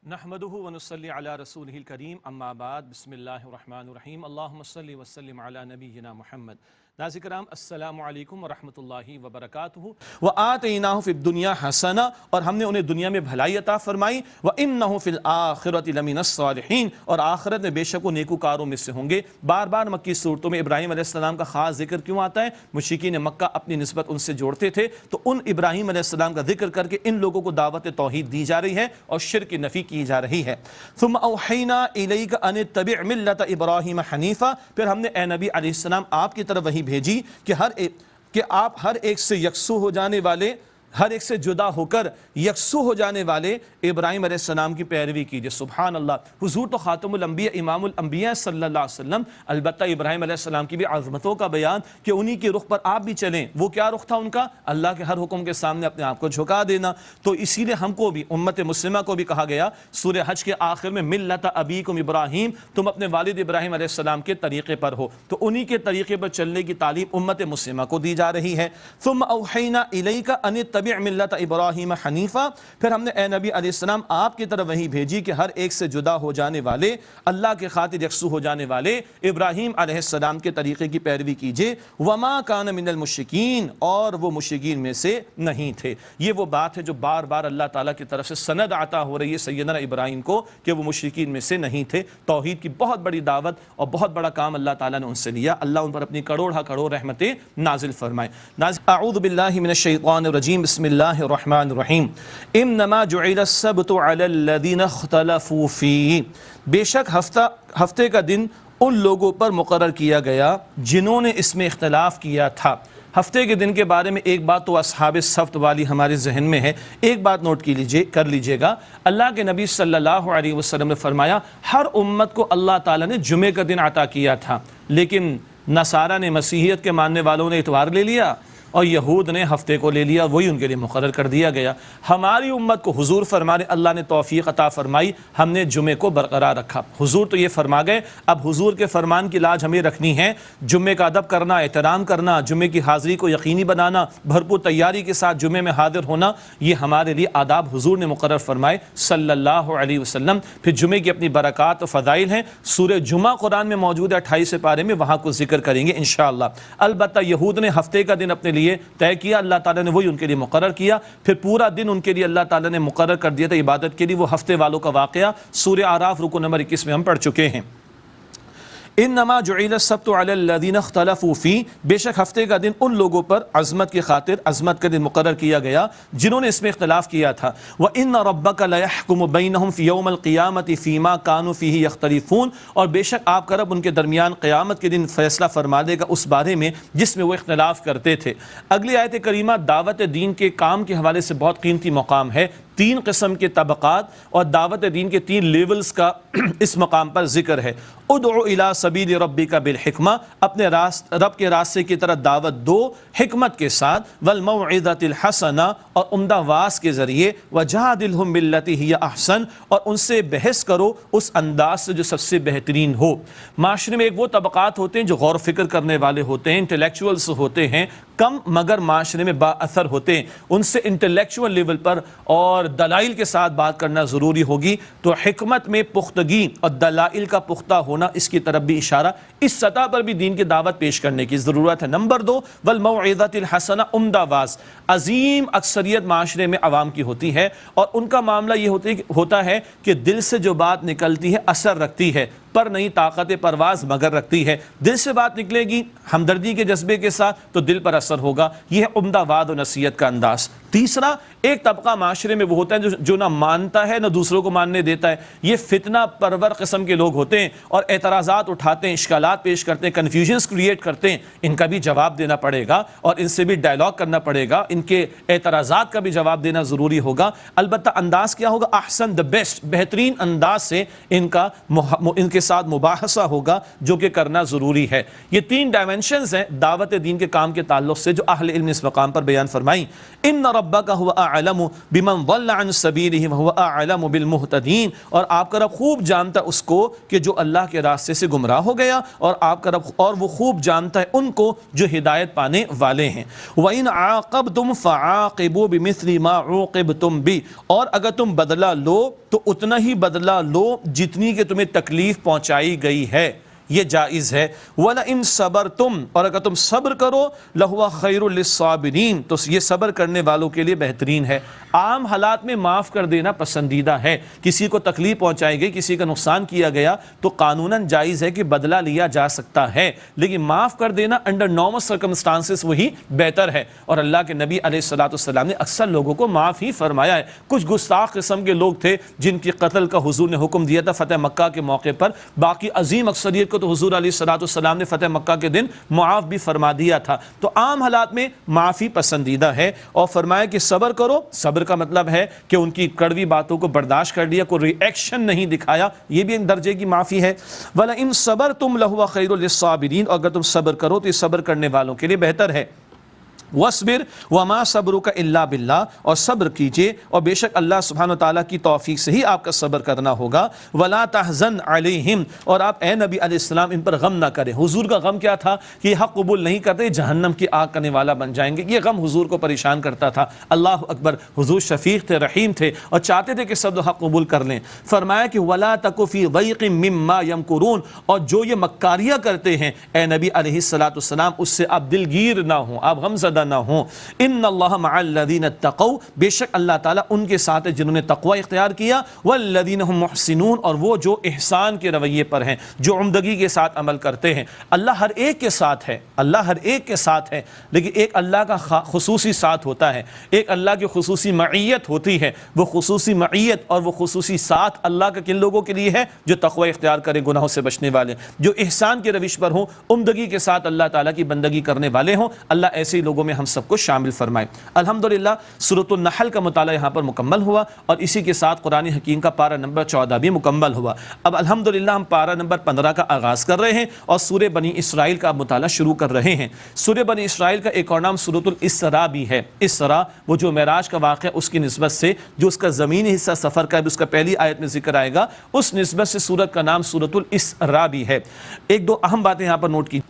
نحمده ونصلي على رسوله الكريم اما بعد بسم الله الرحمن الرحیم اللہم صلی وسلم علی نبینا محمد۔ ناظرین کرام السلام علیکم ورحمۃ اللہ وبرکاتہ۔ وآتیناہ فی الدنیا حسنہ، اور ہم نے انہیں دنیا میں بھلائی عطا فرمائی۔ وانہ فی الآخرۃ لمن الصالحین، اور آخرت میں بے شک وہ نیکوکاروں میں سے ہوں گے۔ بار بار مکی صورتوں میں ابراہیم علیہ السلام کا خاص ذکر کیوں آتا ہے؟ مشرکین مکہ اپنی نسبت ان سے جوڑتے تھے، تو ان ابراہیم علیہ السلام کا ذکر کر کے ان لوگوں کو دعوت توحید دی جا رہی ہے اور شرک کی نفی کی جا رہی ہے۔ ثم اوحینا الیک ان اتبع ملت ابراہیم حنیفا، پھر ہم نے اے نبی علیہ السلام آپ کی طرف وہی بھیجی کہ آپ ہر ایک سے یکسو ہو جانے والے، ہر ایک سے جدا ہو کر یکسو ہو جانے والے ابراہیم علیہ السلام کی پیروی کیجئے۔ سبحان اللہ، حضور تو خاتم الانبیاء امام الانبیاء صلی اللہ علیہ وسلم، البتہ ابراہیم علیہ السلام کی بھی عظمتوں کا بیان کہ انہی کے رخ پر آپ بھی چلیں۔ وہ کیا رخ تھا ان کا؟ اللہ کے ہر حکم کے سامنے اپنے آپ کو جھکا دینا۔ تو اسی لیے ہم کو بھی، امت مسلمہ کو بھی کہا گیا سورہ حج کے آخر میں ملت ابیکم ابراہیم، تم اپنے والد ابراہیم علیہ السلام کے طریقے پر ہو، تو انہی کے طریقے پر چلنے کی تعلیم امت مسلمہ کو دی جا رہی ہے۔ ثم اوحینا الیک ان اتبع ملت ابراہیم حنیفا، پھر ہم نے اے نبی علیہ السلام آپ کی طرف وہی بھیجی کہ ہر ایک سے جدا ہو جانے والے، اللہ کے خاطر یکسو ہو جانے والے ابراہیم علیہ السلام کے طریقے کی پیروی کیجئے۔ وما کان من المشرکین، اور وہ مشرکین میں سے نہیں تھے۔ یہ وہ بات ہے جو بار بار اللہ تعالیٰ کی طرف سے سند عطا ہو رہی ہے سیدنا ابراہیم کو کہ وہ مشرکین میں سے نہیں تھے۔ توحید کی بہت بڑی دعوت اور بہت بڑا کام اللہ تعالیٰ نے ان سے لیا۔ اللہ ان پر اپنی کروڑ کروڑ رحمتیں نازل فرمائے۔ اعوذ باللہ من الشیطان الرجیم، بسم اللہ الرحمن الرحیم۔ انما جعل السبت علی الذین اختلفوا فیہ، بے شک ہفتے کا دن ان لوگوں پر مقرر کیا گیا جنہوں نے اس میں اختلاف کیا تھا۔ ہفتے کے دن کے بارے میں ایک بات تو اصحاب السبت والی ہمارے ذہن میں ہے، ایک بات نوٹ کر لیجئے گا۔ اللہ کے نبی صلی اللہ علیہ وسلم نے فرمایا ہر امت کو اللہ تعالیٰ نے جمعے کا دن عطا کیا تھا، لیکن نصارہ نے، مسیحیت کے ماننے والوں نے اتوار لے لیا اور یہود نے ہفتے کو لے لیا، وہی ان کے لیے مقرر کر دیا گیا۔ ہماری امت کو حضور فرما رہے اللہ نے توفیق عطا فرمائی، ہم نے جمعے کو برقرار رکھا۔ حضور تو یہ فرما گئے، اب حضور کے فرمان کی لاج ہمیں رکھنی ہے۔ جمعے کا ادب کرنا، احترام کرنا، جمعے کی حاضری کو یقینی بنانا، بھرپور تیاری کے ساتھ جمعے میں حاضر ہونا، یہ ہمارے لیے آداب حضور نے مقرر فرمائے صلی اللہ علیہ وسلم۔ پھر جمعے کی اپنی برکات و فضائل ہیں، سورہ جمعہ قرآن میں موجود ہے 28 پارے میں، وہاں کو ذکر کریں گے انشاءاللہ۔ البتہ یہود نے ہفتے کا دن اپنے لیے طے کیا، اللہ تعالیٰ نے وہی ان کے لیے مقرر کیا۔ پھر پورا دن ان کے لیے اللہ تعالیٰ نے مقرر کر دیا تھا عبادت کے لیے، وہ ہفتے والوں کا واقعہ سورہ اعراف رکو نمبر 21 میں ہم پڑھ چکے ہیں۔ انما جعل السبت علی الذین اختلفوا فیہ، بے شک ہفتے کا دن ان لوگوں پر عظمت کی خاطر عظمت کا دن مقرر کیا گیا جنہوں نے اس میں اختلاف کیا تھا۔ وَإِنَّ رَبَّكَ لَيَحْكُمُ بَيْنَهُمْ فِي يَوْمِ الْقِيَامَةِ فِي مَا كَانُوا فِيهِ يَخْتَلِفُونَ، اور بے شک آپ کا رب ان کے درمیان قیامت کے دن فیصلہ فرما دے گا اس بارے میں جس میں وہ اختلاف کرتے تھے۔ اگلی آیت کریمہ دعوت دین کے کام کے حوالے سے بہت قیمتی مقام ہے۔ 3 قسم کے طبقات اور دعوت دین کے 3 لیولز کا اس مقام پر ذکر ہے۔ ادعو الی سبیل ربک بالحکمہ، اپنے رب کے راستے کی طرف دعوت دو حکمت کے ساتھ، والموعظۃ الحسنہ، اور عمدہ واعظ کے ذریعے، وجادلہم باللتی ہی احسن، اور ان سے بحث کرو اس انداز سے جو سب سے بہترین ہو۔ معاشرے میں ایک وہ طبقات ہوتے ہیں جو غور و فکر کرنے والے ہوتے ہیں، انٹلیکچوئلز ہوتے ہیں، کم مگر معاشرے میں با اثر ہوتے ہیں، ان سے انٹلیکچوئل لیول پر اور دلائل کے ساتھ بات کرنا ضروری ہوگی۔ تو حکمت میں پختگی اور دلائل کا پختہ ہونا، اس کی طرف بھی اشارہ، اس سطح پر بھی دین کی دعوت پیش کرنے کی ضرورت ہے۔ نمبر 2، والموعظۃ الحسنہ، عمدہ واعظ۔ عظیم اکثریت معاشرے میں عوام کی ہوتی ہے اور ان کا معاملہ یہ ہوتا ہے کہ دل سے جو بات نکلتی ہے اثر رکھتی ہے، پر نہیں طاقت پرواز مگر رکھتی ہے۔ دل سے بات نکلے گی ہمدردی کے جذبے کے ساتھ تو دل پر اثر ہوگا، یہ ہے عمدہ وعد و نصیحت کا انداز۔ تیسرا، ایک طبقہ معاشرے میں وہ ہوتا ہے جو نہ مانتا ہے نہ دوسروں کو ماننے دیتا ہے، یہ فتنہ پرور قسم کے لوگ ہوتے ہیں اور اعتراضات اٹھاتے ہیں، اشکالات پیش کرتے ہیں، کنفیوژنز کریٹ کرتے ہیں۔ ان کا بھی جواب دینا پڑے گا اور ان سے بھی ڈائلاگ کرنا پڑے گا، ان کے اعتراضات کا بھی جواب دینا ضروری ہوگا۔ البتہ انداز کیا ہوگا؟ احسن، دا بیسٹ، بہترین انداز سے ان کے ساتھ مباحثہ ہوگا جو کہ کرنا ضروری ہے۔ یہ 3 ڈائمنشنز ہیں دعوت دین کے کام کے تعلق سے جو اہل علم اس مقام پر بیان فرمائیں۔ ان ربک هو اعلم بمن ضل عن سبیلہ وهو اعلم بالمہتدین، اور آپ کا رب خوب جانتا ہے اس کو کہ جو اللہ کے راستے سے گمراہ ہو گیا، اور آپ کا رب اور وہ خوب جانتا ہے ان کو جو ہدایت پانے والے ہیں۔ وَإِنْ عَاقَبْتُمْ فَعَاقِبُوا بِمِثْلِ مَا عُوقِبْتُمْ بِهِ، اور اگر تم بدلہ لو تو اتنا ہی بدلہ لو جتنی کہ تمہیں تکلیف پہنچائی گئی ہے، یہ جائز ہے۔ وَلَئِن صَبَرْتُمْ، اور اگر تم صبر کرو لَهُوَ خَيْرٌ لِلصَّابِرِينَ، تو یہ صبر کرنے والوں کے لیے بہترین ہے۔ عام حالات میں معاف کر دینا پسندیدہ ہے، کسی کو تکلیف پہنچائی گئی، کسی کا نقصان کیا گیا تو قانوناً جائز ہے کہ بدلہ لیا جا سکتا ہے، لیکن معاف کر دینا انڈر نارمل سرکمسٹانسز وہی بہتر ہے، اور اللہ کے نبی علیہ السلام نے اکثر لوگوں کو معاف ہی فرمایا ہے۔ کچھ گستاخ قسم کے لوگ تھے جن کی قتل کا حضور نے حکم دیا تھا فتح مکہ کے موقع پر، باقی عظیم اکثریت کو تو حضور علیہ السلام نے فتح مکہ کے دن معاف بھی فرما دیا تھا۔ تو عام حالات میں معافی پسندیدہ ہے، اور فرمایا کہ صبر کرو۔ صبر کا مطلب ہے کہ ان کی کڑوی باتوں کو برداشت کر لیا، کوئی ری ایکشن نہیں دکھایا، یہ بھی ایک درجے کی معافی ہے۔ وَلَئِن صَبَرْتُمْ لَهُوَ خَيْرٌ لِلصَّابِرِينَ، اور اگر تم صبر کرو تو یہ صبر کرنے والوں کے لیے بہتر ہے۔ وَاصْبِرْ وَمَا صَبْرُكَ إِلَّا بِاللَّهِ، اور صبر کیجئے اور بے شک اللہ سبحانہ وتعالیٰ کی توفیق سے ہی آپ کا صبر کرنا ہوگا۔ وَلَا تَحْزَنْ عَلَيْهِمْ، اور آپ اے نبی علیہ السلام ان پر غم نہ کریں۔ حضور کا غم کیا تھا کہ یہ حق قبول نہیں کرتے، جہنم کی آگ کرنے والا بن جائیں گے، یہ غم حضور کو پریشان کرتا تھا۔ اللہ اکبر، حضور شفیق تھے، رحیم تھے، اور چاہتے تھے کہ سب حق قبول کر لیں۔ فرمایا کہ وَلَا تَكُ فِي ضَيْقٍ مِّمَّا يَمْكُرُونَ، اور جو یہ مکاریاں کرتے ہیں اے نبی علیہ السلام، اس سے آپ دلگیر نہ ہوں، آپ غم زدہ نہ ہوں۔ ان اللہ مع الذین اتقوا، بے شک اللہ تعالیٰ ان کے ساتھ ہے جنہوں نے تقوی اختیار کیا، والذین هم محسنون، اور وہ جو احسان کے رویے پر ہیں، جو عمدگی کے ساتھ عمل کرتے ہیں۔ اللہ ہر ایک کے ساتھ ہے، اللہ ہر ایک کے ساتھ ہے، لیکن ایک اللہ کا خصوصی ساتھ ہوتا ہے، ایک اللہ کی خصوصی معیت ہوتی ہے۔ وہ خصوصی معیت اور وہ خصوصی ساتھ اللہ کا کن لوگوں کے لیے ہے؟ جو تقوی اختیار کریں، گناہوں سے بچنے والے، جو احسان کے روش پر ہوں، عمدگی کے ساتھ اللہ تعالیٰ کی بندگی کرنے والے ہوں۔ اللہ ایسے لوگوں میں ہم سب کو شامل فرمائے۔ الحمدللہ سورۃ النحل کا مطالعہ یہاں پر مکمل ہوا، اور اسی کے ساتھ قرآن حکیم کا پارہ نمبر 14 بھی مکمل ہوا۔ اب الحمدللہ ہم پارہ نمبر 15 کا آغاز کر رہے ہیں اور سورہ بنی اسرائیل کا مطالعہ شروع کر رہے ہیں۔ سورہ بنی اسرائیل کا ایک اور نام سورۃ الاسراء بھی ہے۔ اسراء وہ جو معراج کا واقعہ اس کی نسبت سے، جو اس کا زمینی حصہ سفر کا ہے، اس کا پہلی آیت میں ذکر آئے گا، اس نسبت سے سورت کا نام سورۃ الاسراء بھی ہے۔ ایک دو اہم باتیں یہاں پر نوٹ کی۔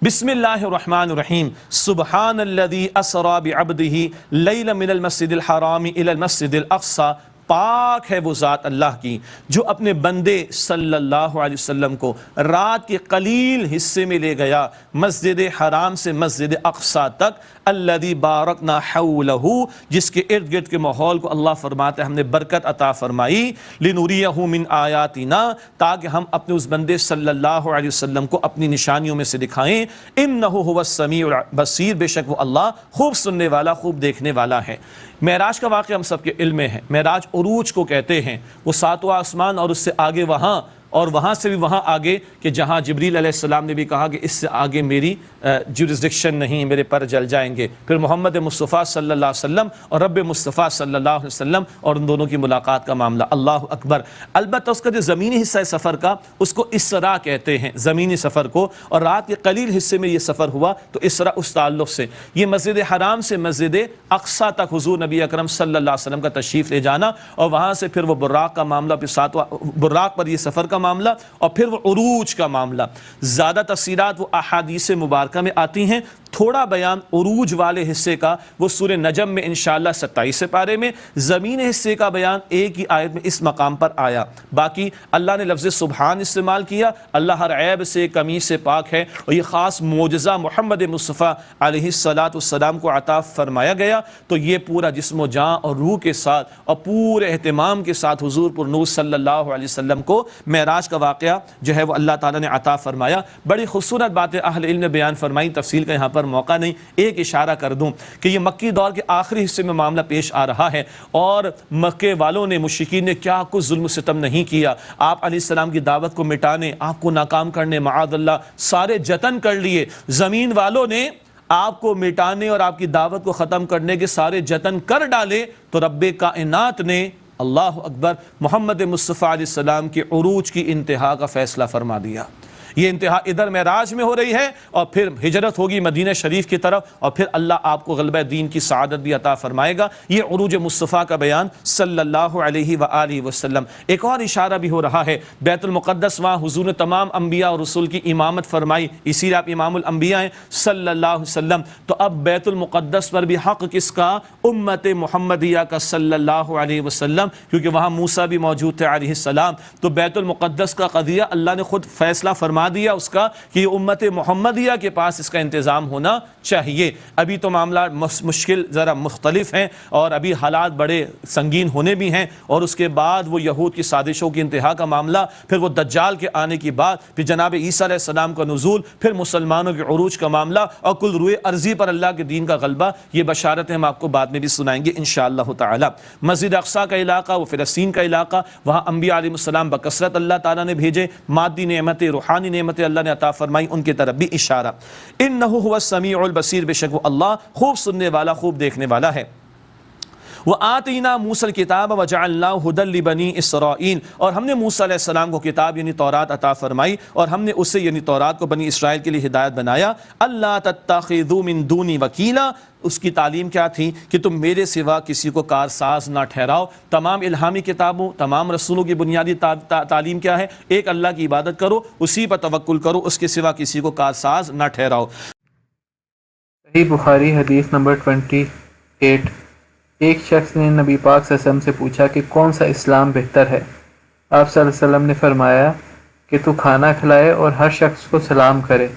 بسم اللہ الرحمن الرحیم، سبحان الذی اسری بعبدہ لیلا من المسجد الحرام الی المسجد الاقصی، پاک ہے وہ ذات اللہ کی جو اپنے بندے صلی اللہ علیہ وسلم کو رات کے قلیل حصے میں لے گیا مسجد حرام سے مسجد اقصی تک، الذی بارکنا حولہ، جس کے ارد گرد کے ماحول کو اللہ فرماتا ہے ہم نے برکت عطا فرمائی، لنوریہ من آیاتنا، تاکہ ہم اپنے اس بندے صلی اللہ علیہ وسلم کو اپنی نشانیوں میں سے دکھائیں، انہ هو السمیع البصیر، بے شک وہ اللہ خوب سننے والا، خوب دیکھنے والا ہے۔ معراج کا واقعہ ہم سب کے علم میں ہے، معراج عروج کو کہتے ہیں، وہ ساتواں آسمان اور اس سے آگے وہاں، اور وہاں سے بھی وہاں آگے کہ جہاں جبریل علیہ السلام نے بھی کہا کہ اس سے آگے میری جورسڈکشن نہیں، میرے پر جل جائیں گے۔ پھر محمد مصطفیٰ صلی اللہ علیہ وسلم اور رب مصطفیٰ صلی اللہ علیہ وسلم اور ان دونوں کی ملاقات کا معاملہ، اللہ اکبر۔ البتہ اس کا جو زمینی حصہ ہے سفر کا، اس کو اسراء کہتے ہیں، زمینی سفر کو، اور رات کے قلیل حصے میں یہ سفر ہوا تو اسراء اس تعلق سے یہ مسجد حرام سے مسجد اقصی تک حضور نبی اکرم صلی اللہ علیہ وسلم کا تشریف لے جانا، اور وہاں سے پھر وہ براق کا معاملہ، پھر ساتواں براق پر یہ سفر کا معاملہ، اور پھر وہ عروج کا معاملہ۔ زیادہ تفصیلات وہ احادیث مبارکہ میں آتی ہیں، تھوڑا بیان عروج والے حصے کا وہ سورہ نجم میں انشاءاللہ 27 پارے میں، زمین حصے کا بیان ایک ہی آیت میں اس مقام پر آیا۔ باقی اللہ نے لفظ سبحان استعمال کیا، اللہ ہر عیب سے، کمی سے پاک ہے، اور یہ خاص معجزہ محمد مصطفیٰ علیہ السلام کو عطا فرمایا گیا، تو یہ پورا جسم و جان اور روح کے ساتھ اور پورے اہتمام کے ساتھ حضور پر نور صلی اللہ علیہ وسلم کو معراج کا واقعہ جو ہے وہ اللہ تعالیٰ نے عطا فرمایا۔ بڑی خوبصورت باتیں اہل علم نے بیان فرمائی، تفصیل کا یہاں پر موقع نہیں، ایک اشارہ کر دوں کہ یہ مکی دور کے آخری حصے میں معاملہ پیش آ رہا ہے، اور مکے والوں نے، مشرکین نے کیا کچھ ظلم و ستم نہیں کیا، آپ علیہ السلام کی دعوت کو مٹانے، آپ کو ناکام کرنے، معاذ اللہ سارے جتن کر لیے۔ زمین والوں نے آپ کو مٹانے اور آپ کی دعوت کو ختم کرنے کے سارے جتن کر ڈالے، تو رب کائنات نے اللہ اکبر محمد مصطفیٰ علیہ السلام کے عروج کی انتہا کا فیصلہ فرما دیا۔ یہ انتہا ادھر معراج میں ہو رہی ہے اور پھر ہجرت ہوگی مدینہ شریف کی طرف اور پھر اللہ آپ کو غلبہ دین کی سعادت بھی عطا فرمائے گا۔ یہ عروج مصطفیٰ کا بیان صلی اللہ علیہ وآلہ وسلم۔ ایک اور اشارہ بھی ہو رہا ہے، بیت المقدس وہاں حضور نے تمام انبیاء اور رسول کی امامت فرمائی، اسی لیے آپ امام الانبیاء ہیں صلی اللہ علیہ وسلم۔ تو اب بیت المقدس پر بھی حق کس کا؟ امت محمدیہ کا صلی اللہ علیہ وسلم، کیونکہ وہاں موسیٰ بھی موجود تھے علیہ السلام۔ تو بیت المقدس کا قضیہ اللہ نے خود فیصلہ فرما دیا اس کا کہ یہ امت محمدیہ کے پاس اس کا انتظام ہونا چاہیے۔ ابھی تو معاملات مشکل ذرا مختلف ہیں اور ابھی حالات بڑے سنگین ہونے بھی ہیں، اور اس کے بعد وہ یہود کی سازشوں کی انتہا کا معاملہ، پھر وہ دجال کے آنے کی بات، پھر جناب عیسیٰ علیہ السلام کا نزول، پھر مسلمانوں کے عروج کا معاملہ اور کل روئے ارضی پر اللہ کے دین کا غلبہ، یہ بشارتیں ہم آپ کو بعد میں بھی سنائیں گے انشاءاللہ تعالی۔ مسجد اقصیٰ کا علاقہ، وہ فلسطین کا علاقہ، وہاں انبیاء علیہ السلام بکثرت اللہ تعالیٰ نے بھیجے، مادی نعمتیں روحانی نعمتیں اللہ نے عطا فرمائی، ان کی طرف بھی اشارہ۔ انہ هو السمیع البصیر، بے شک وہ اللہ خوب سننے والا خوب دیکھنے والا ہے۔ وَآتَيْنَا مُوسَى الْكِتَابَ وَجَعَلْنَاهُ هُدًى لِبَنِي إِسْرَائِيلَ، اور ہم نے موسیٰ علیہ السلام کو کتاب یعنی تورات عطا فرمائی، اور ہم نے اسے یعنی تورات کو بنی اسرائیل کے لیے ہدایت بنایا۔ اللہ تتخذوا من دونی وکیلا، اس کی تعلیم کیا تھی کہ تم میرے سوا کسی کو کارساز نہ ٹھہراؤ۔ تمام الہامی کتابوں، تمام رسولوں کی بنیادی تعلیم کیا ہے؟ ایک اللہ کی عبادت کرو، اسی پر توکل کرو، اس کے سوا کسی کو کارساز نہ ٹھہراؤ۔ صحیح بخاری حدیث نمبر 28۔ ایک شخص نے نبی پاک صلی اللہ علیہ وسلم سے پوچھا کہ کون سا اسلام بہتر ہے؟ آپ صلی اللہ علیہ وسلم نے فرمایا کہ تو کھانا کھلائے اور ہر شخص کو سلام کرے،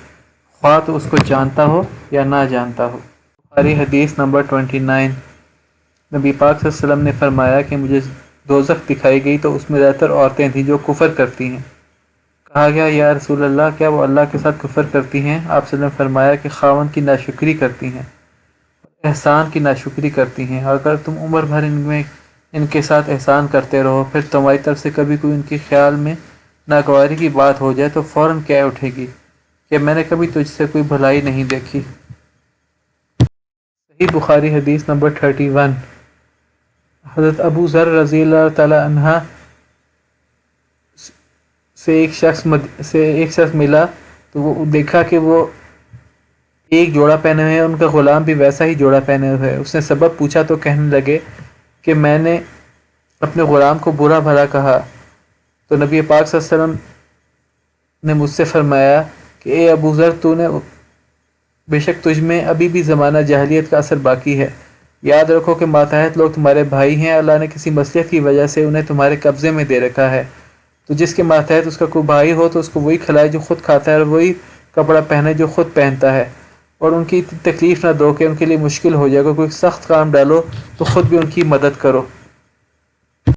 خواہ تو اس کو جانتا ہو یا نہ جانتا ہو۔ بخاری حدیث نمبر 29۔ نبی پاک صلی اللہ علیہ وسلم نے فرمایا کہ مجھے دوزخ دکھائی گئی تو اس میں زیادہ تر عورتیں تھیں جو کفر کرتی ہیں۔ کہا گیا یا رسول اللہ کیا وہ اللہ کے ساتھ کفر کرتی ہیں؟ آپ صلی اللہ علیہ وسلم نے فرمایا کہ خاوند کی ناشکری کرتی ہیں، احسان کی ناشکری کرتی ہیں۔ اگر تم عمر بھر ان کے ساتھ احسان کرتے رہو، پھر تمہاری طرف سے کبھی کوئی ان کے خیال میں ناگواری کی بات ہو جائے تو فوراً کہہ اٹھے گی کہ میں نے کبھی تجھ سے کوئی بھلائی نہیں دیکھی۔ صحیح بخاری حدیث نمبر 31۔ حضرت ابو ذر رضی اللہ تعالی عنہ سے ایک شخص ملا تو وہ دیکھا کہ وہ ایک جوڑا پہنے ہوئے ہیں، ان کا غلام بھی ویسا ہی جوڑا پہنے ہوئے ہے۔ اس نے سبب پوچھا تو کہنے لگے کہ میں نے اپنے غلام کو برا بھلا کہا، تو نبی پاک صلی اللہ علیہ وسلم نے مجھ سے فرمایا کہ اے ابو ذر، تو نے بے شک تجھ میں ابھی بھی زمانہ جاہلیت کا اثر باقی ہے، یاد رکھو کہ ماتحت لوگ تمہارے بھائی ہیں، اللہ نے کسی مصلحت کی وجہ سے انہیں تمہارے قبضے میں دے رکھا ہے، تو جس کے ماتحت اس کا کوئی بھائی ہو تو اس کو وہی کھلائے جو خود کھاتا ہے، اور وہی کپڑا پہنے جو خود پہنتا ہے، اور ان کی تکلیف نہ دو کہ ان کے لیے مشکل ہو جائے گا، کوئی سخت کام ڈالو تو خود بھی ان کی مدد کرو۔